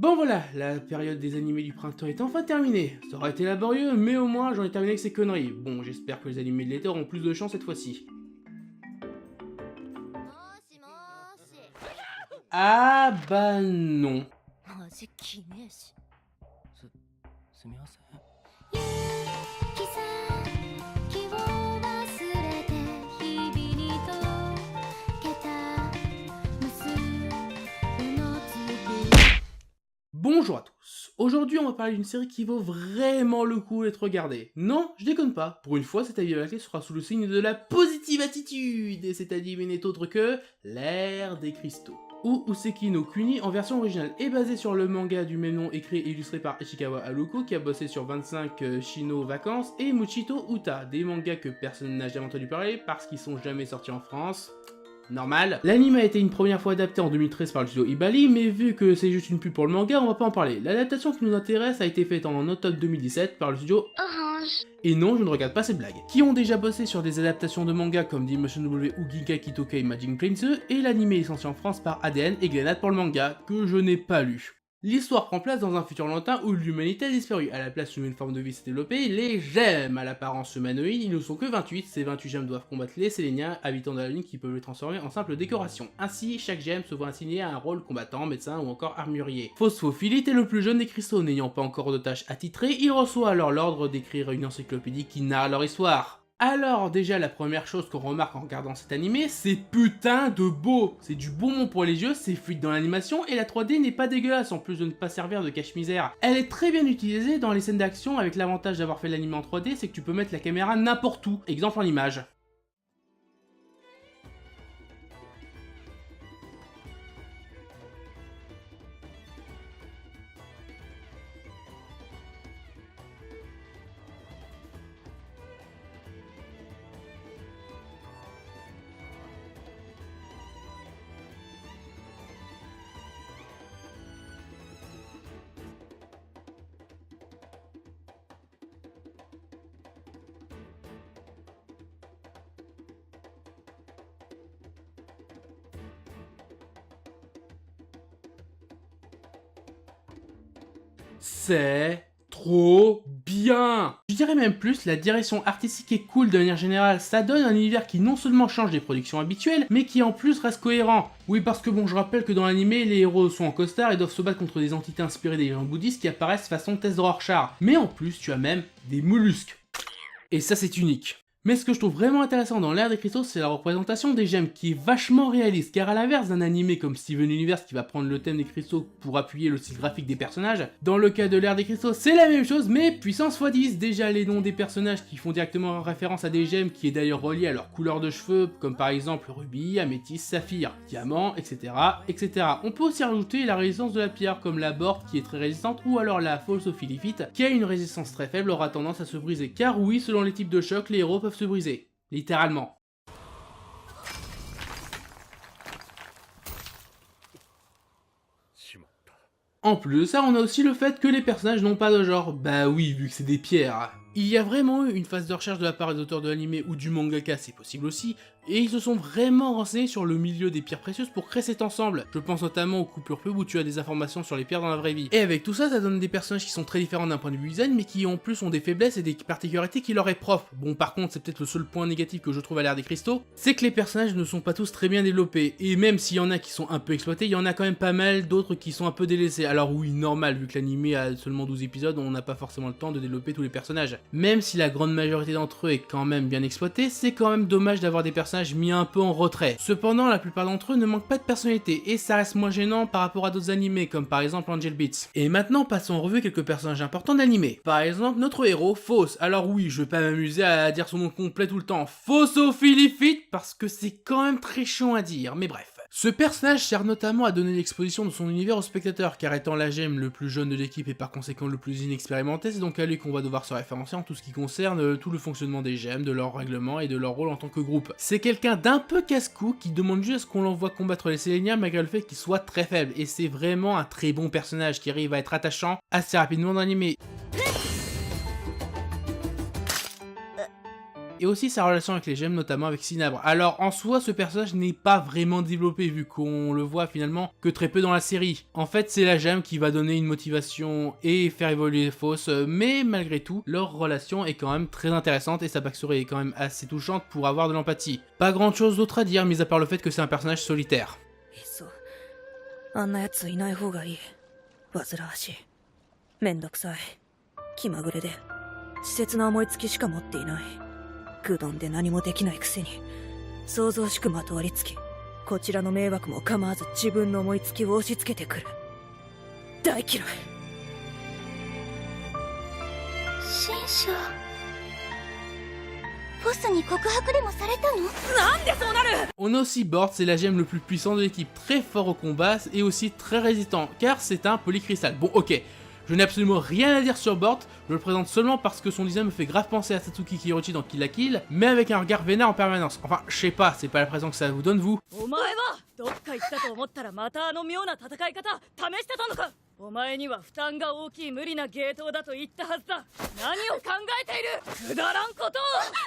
Bon voilà, la période des animés du printemps est enfin terminée. Ça aurait été laborieux, mais au moins j'en ai terminé avec ces conneries. Bon, j'espère que les animés de l'été auront plus de chance cette fois-ci. Ah bah non. 味きねえしすみません。きさ気を忘れて日々に溶けた無数の粒 Bonjour à tous. Aujourd'hui on va parler d'une série qui vaut vraiment le coup d'être regardée. Non, je déconne pas. Pour une fois, cet avis avec sera sous le signe de la positive attitude. Et cet anime n'est autre que l'ère des cristaux. Ou Useki no Kuni en version originale est basé sur le manga du même nom écrit et illustré par Ishikawa Haruko qui a bossé sur 25 Shino Vacances et Muchito Uta, des mangas que personne n'a jamais entendu parler parce qu'ils sont jamais sortis en France. Normal. L'anime a été une première fois adapté en 2013 par le studio Ibali, mais vu que c'est juste une pub pour le manga, on va pas en parler. L'adaptation qui nous intéresse a été faite en automne 2017 par le studio Orange. et non, je ne regarde pas ces blagues. Qui ont déjà bossé sur des adaptations de mangas comme Dimension W ou Ginkai Tokei Magic Prince, et l'anime est licencié en France par ADN et Glenat pour le manga, que je n'ai pas lu. L'histoire prend place dans un futur lointain où l'humanité a disparu. À la place où une forme de vie s'est développée, les gemmes à l'apparence humanoïde, ils ne sont que 28. Ces 28 gemmes doivent combattre les Séléniens, habitants de la Lune qui peuvent les transformer en simple décoration. Ainsi, chaque gemme se voit assigner à un rôle combattant, médecin ou encore armurier. Phosphophilite est le plus jeune des cristaux, n'ayant pas encore de tâches attitrées, il reçoit alors l'ordre d'écrire une encyclopédie qui narre leur histoire. Alors déjà la première chose qu'on remarque en regardant cet animé, c'est putain de beau. C'est du bonbon pour les yeux, c'est fluide dans l'animation et la 3D n'est pas dégueulasse en plus de ne pas servir de cache-misère. Elle est très bien utilisée dans les scènes d'action avec l'avantage d'avoir fait l'anime en 3D, c'est que tu peux mettre la caméra n'importe où. Exemple en image. C'est trop bien. Je dirais même plus, la direction artistique est cool de manière générale, ça donne un univers qui non seulement change des productions habituelles, mais qui en plus reste cohérent. Oui, parce que bon, je rappelle que dans l'animé, les héros sont en costard et doivent se battre contre des entités inspirées des légendes bouddhistes qui apparaissent façon test de Rorschach. Mais en plus, tu as même des mollusques. Et ça, c'est unique. Mais ce que je trouve vraiment intéressant dans l'ère des cristaux, c'est la représentation des gemmes qui est vachement réaliste, car à l'inverse d'un animé comme Steven Universe qui va prendre le thème des cristaux pour appuyer le style graphique des personnages, dans le cas de l'ère des cristaux, c'est la même chose, mais puissance x10. Déjà les noms des personnages qui font directement référence à des gemmes qui est d'ailleurs relié à leur couleur de cheveux, comme par exemple rubis, améthyste, saphir, diamant, etc., etc. On peut aussi rajouter la résistance de la pierre, comme la borte qui est très résistante, ou alors la phosphophilite qui a une résistance très faible, aura tendance à se briser, car oui, selon les types de chocs, les héros peuvent se briser. Littéralement. En plus de ça, on a aussi le fait que les personnages n'ont pas de genre. Bah oui, vu que c'est des pierres. Il y a vraiment eu une phase de recherche de la part des auteurs de l'anime ou du mangaka, c'est possible aussi, et ils se sont vraiment renseignés sur le milieu des pierres précieuses pour créer cet ensemble. Je pense notamment aux coupures pub où tu as des informations sur les pierres dans la vraie vie. Et avec tout ça, ça donne des personnages qui sont très différents d'un point de vue design, mais qui en plus ont des faiblesses et des particularités qui leur est propre. Bon, par contre, c'est peut-être le seul point négatif que je trouve à l'ère des cristaux, c'est que les personnages ne sont pas tous très bien développés, et même s'il y en a qui sont un peu exploités, il y en a quand même pas mal d'autres qui sont un peu délaissés. Alors oui, normal, vu que l'anime a seulement 12 épisodes, on n'a pas forcément le temps de développer tous les personnages. Même si la grande majorité d'entre eux est quand même bien exploitée, c'est quand même dommage d'avoir des personnages mis un peu en retrait. Cependant, la plupart d'entre eux ne manquent pas de personnalité, et ça reste moins gênant par rapport à d'autres animés, comme par exemple Angel Beats. Et maintenant, passons en revue quelques personnages importants d'animé. Par exemple, notre héros, Phos. Alors oui, je vais pas m'amuser à dire son nom complet tout le temps, Phosphophilite, parce que c'est quand même très chiant à dire, mais bref. Ce personnage sert notamment à donner l'exposition de son univers au spectateur, car étant la gemme le plus jeune de l'équipe et par conséquent le plus inexpérimenté, c'est donc à lui qu'on va devoir se référencier en tout ce qui concerne tout le fonctionnement des gemmes, de leur règlement et de leur rôle en tant que groupe. C'est quelqu'un d'un peu casse-cou qui demande juste à ce qu'on l'envoie combattre les Séléniens malgré le fait qu'il soit très faible, et c'est vraiment un très bon personnage qui arrive à être attachant assez rapidement dans l'anime. et aussi sa relation avec les gemmes, notamment avec Cinabre. Alors en soi, ce personnage n'est pas vraiment développé vu qu'on le voit finalement que très peu dans la série. En fait, c'est la gemme qui va donner une motivation et faire évoluer les fausses, mais malgré tout, leur relation est quand même très intéressante et sa backstory est quand même assez touchante pour avoir de l'empathie. Pas grand chose d'autre à dire, mis à part le fait que c'est un personnage solitaire. あんな奴いない方がいい。煩わしい。めんどくさい。気まぐれで、稚拙な思いつきしか持っていない。愚鈍で何もできないくせに、想像しくまとわりつき、こちらの迷惑も構わず自分の思いつきを押し付けてくる。大嫌い。新章ボスに告白でもされたの？なんでそうなる！ On a aussi Bord, c'est la gemme le plus puissant de l'équipe, très fort au combat et aussi très résistant, car c'est un polycristal. Bon ok, je n'ai absolument rien à dire sur Bord, je le présente seulement parce que son design me fait grave penser à Satsuki Kiyoichi dans Kill la Kill, mais avec un regard vénère en permanence. Enfin, je sais pas, c'est pas la présence que ça vous donne vous. お前はどっか行ったと思ったらまたあの妙な戦い方試してたのか。お前には負担が大きい無理な芸当だと言ったはずだ。何を考えているくだらんことを。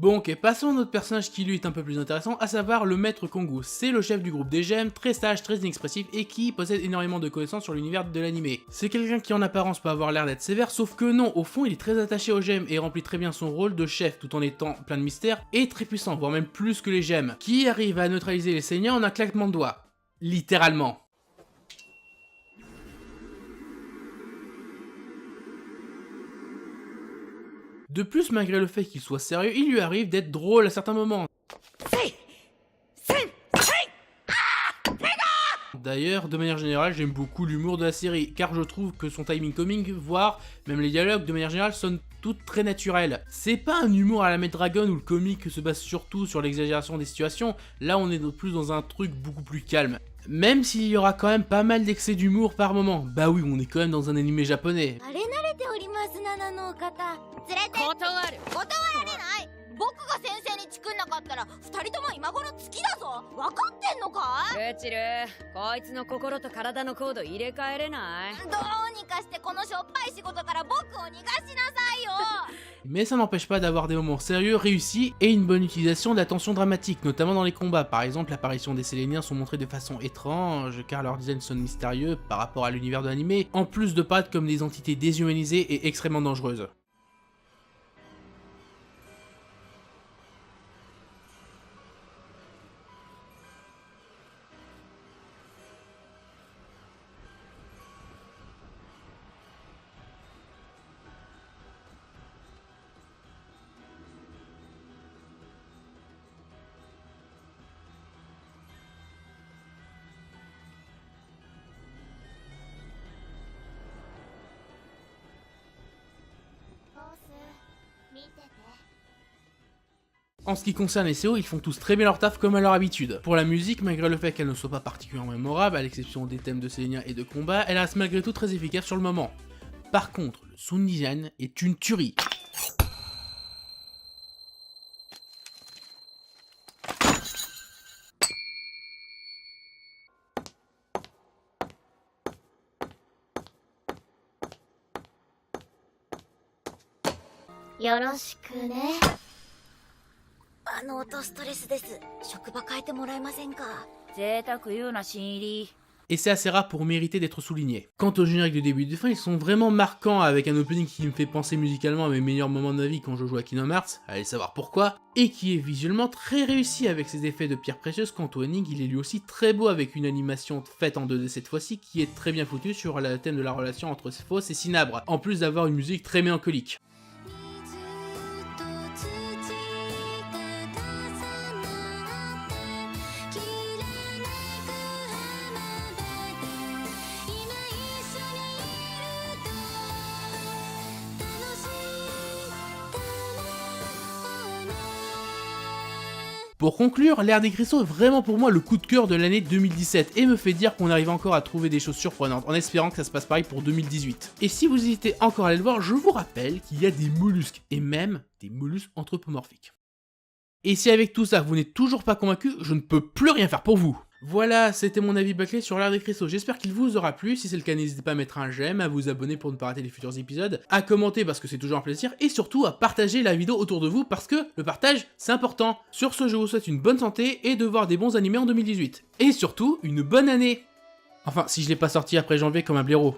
Bon ok, passons à notre personnage qui lui est un peu plus intéressant, à savoir le maître Kongu. C'est le chef du groupe des gemmes, très sage, très inexpressif et qui possède énormément de connaissances sur l'univers de l'anime. C'est quelqu'un qui en apparence peut avoir l'air d'être sévère, sauf que non, au fond il est très attaché aux gemmes et remplit très bien son rôle de chef tout en étant plein de mystères et très puissant, voire même plus que les gemmes, qui arrive à neutraliser les saignants en un claquement de doigts. Littéralement. De plus, malgré le fait qu'il soit sérieux, il lui arrive d'être drôle à certains moments. D'ailleurs, de manière générale, j'aime beaucoup l'humour de la série, car je trouve que son timing comique, voire même les dialogues de manière générale, sonnent toutes très naturelles. C'est pas un humour à la Maître Dragon où le comique se base surtout sur l'exagération des situations, là on est plus dans un truc beaucoup plus calme. Même s'il y aura quand même pas mal d'excès d'humour par moment. Bah oui, on est quand même dans un animé japonais. あれ慣れております7の方連れて断る。断れない。僕が先生にチクんなかったら2人とも今頃月だぞ。分かってんのか？ルチル、こいつの心と体のコード入れ替えれない？どうにかしてこのしょっぱい仕事から僕を逃がしなさいよ。 Mais ça n'empêche pas d'avoir des moments sérieux, réussis et une bonne utilisation de la tension dramatique, notamment dans les combats. Par exemple, l'apparition des Séléniens sont montrés de façon étrange, car leur design sonne mystérieux par rapport à l'univers de l'anime, en plus de paraître comme des entités déshumanisées et extrêmement dangereuses. En ce qui concerne les CO, ils font tous très bien leur taf comme à leur habitude. Pour la musique, malgré le fait qu'elle ne soit pas particulièrement mémorable, à l'exception des thèmes de Sélénia et de combat, elle reste malgré tout très efficace sur le moment. Par contre, le sound design est une tuerie. .あの音ストレスです。職場変えてもらえませんか？贅沢言うな新入り。 Et c'est assez rare pour mériter d'être souligné. Quant au générique de début et de fin, ils sont vraiment marquants avec un opening qui me fait penser musicalement à mes meilleurs moments de ma vie quand je joue à Kingdom Hearts, allez savoir pourquoi, et qui est visuellement très réussi avec ses effets de pierre précieuse. Quant au ending, il est lui aussi très beau avec une animation faite en 2D cette fois-ci qui est très bien foutue sur le thème de la relation entre Fausse et Cinabre, en plus d'avoir une musique très mélancolique. Pour conclure, l'ère des cristaux est vraiment pour moi le coup de cœur de l'année 2017 et me fait dire qu'on arrive encore à trouver des choses surprenantes en espérant que ça se passe pareil pour 2018. Et si vous hésitez encore à aller le voir, je vous rappelle qu'il y a des mollusques et même des mollusques anthropomorphiques. Et si avec tout ça vous n'êtes toujours pas convaincu, je ne peux plus rien faire pour vous. Voilà, c'était mon avis bâclé sur l'Art des Cristaux, j'espère qu'il vous aura plu, si c'est le cas n'hésitez pas à mettre un j'aime, à vous abonner pour ne pas rater les futurs épisodes, à commenter parce que c'est toujours un plaisir, et surtout à partager la vidéo autour de vous parce que le partage c'est important. Sur ce je vous souhaite une bonne santé et de voir des bons animés en 2018. Et surtout, une bonne année. Enfin, si je l'ai pas sorti après janvier comme un blaireau.